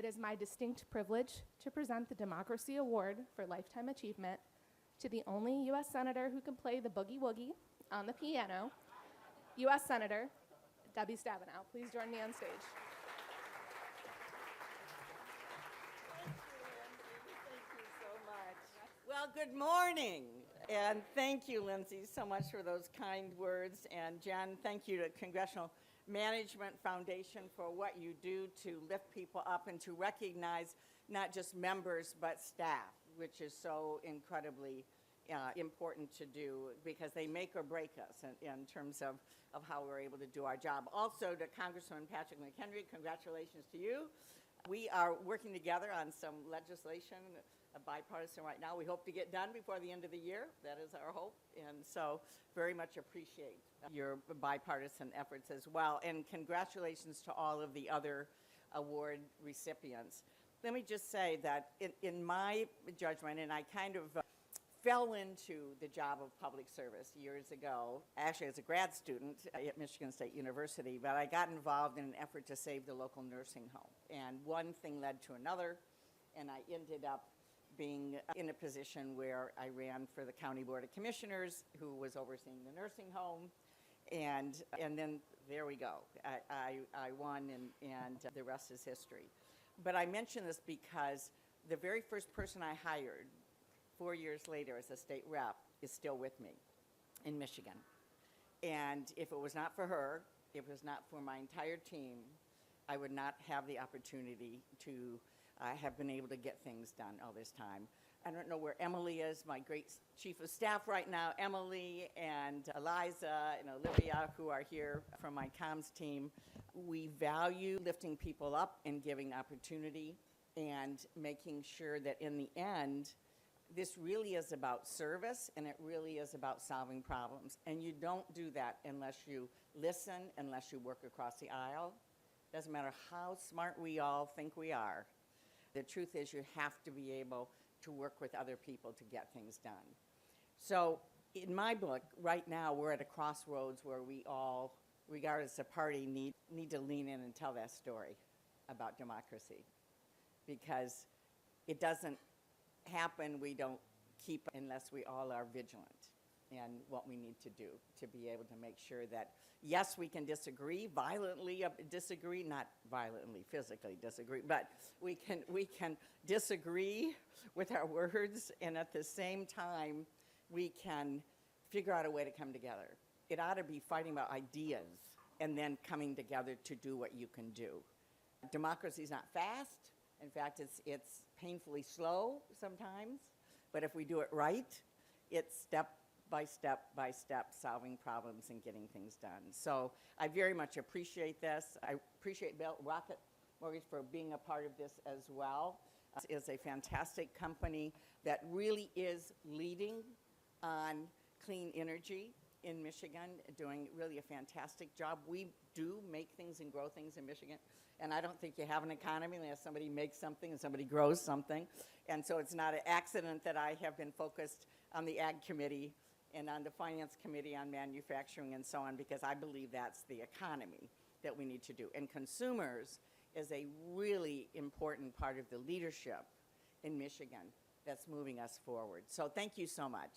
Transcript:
It is my distinct privilege to present the Democracy Award for Lifetime Achievement to the only U.S. Senator who can play the boogie woogie on the piano, U.S. Senator Debbie Stabenow. Please join me on stage. Thank you so much. Well, good morning. And thank you, Lindsay, so much for those kind words. And Jen, thank you to Congressional Management Foundation for what you do to lift people up and to recognize not just members but staff, which is so incredibly important to do because they make or break us in terms of how we're able to do our job. Also to Congressman Patrick McHenry, congratulations to you. We are working together on some legislation, bipartisan right now. We hope to get done before the end of the year. That is our hope. And so very much appreciate your bipartisan efforts as well. And congratulations to all of the other award recipients. Let me just say that in my judgment, and I kind of fell into the job of public service years ago, actually as a grad student at Michigan State University, but I got involved in an effort to save the local nursing home. And one thing led to another, and I ended up being in a position where I ran for the County Board of Commissioners, who was overseeing the nursing home, and then there we go. I won, and the rest is history. But I mention this because the very first person I hired 4 years later as a state rep is still with me in Michigan. And if it was not for her, if it was not for my entire team, I would not have the opportunity to have been able to get things done all this time. I don't know where Emily is, my great chief of staff right now, Emily and Eliza and Olivia, who are here from my comms team. We value lifting people up and giving opportunity and making sure that in the end, this really is about service and it really is about solving problems. And you don't do that unless you listen, unless you work across the aisle. Doesn't matter how smart we all think we are. The truth is you have to be able to work with other people to get things done. So in my book, right now, we're at a crossroads where we all, regardless of party, need to lean in and tell that story about democracy. Because it doesn't happen, we don't keep unless we all are vigilant in what we need to do to be able to make sure that, yes, we can disagree, violently disagree, not violently, physically disagree, but we can disagree with our words, and at the same time, we can figure out a way to come together. It ought to be fighting about ideas and then coming together to do what you can do. Democracy is not fast. In fact, it's painfully slow sometimes, but if we do it right, it's step by step by step solving problems and getting things done. So I very much appreciate this. I appreciate Rocket Mortgage for being a part of this as well. It is a fantastic company that really is leading on clean energy in Michigan, doing really a fantastic job. We do make things and grow things in Michigan, and I don't think you have an economy unless somebody makes something and somebody grows something. And so it's not an accident that I have been focused on the Ag Committee and on the Finance Committee on manufacturing and so on, because I believe that's the economy that we need to do. And consumers is a really important part of the leadership in Michigan that's moving us forward. So thank you so much.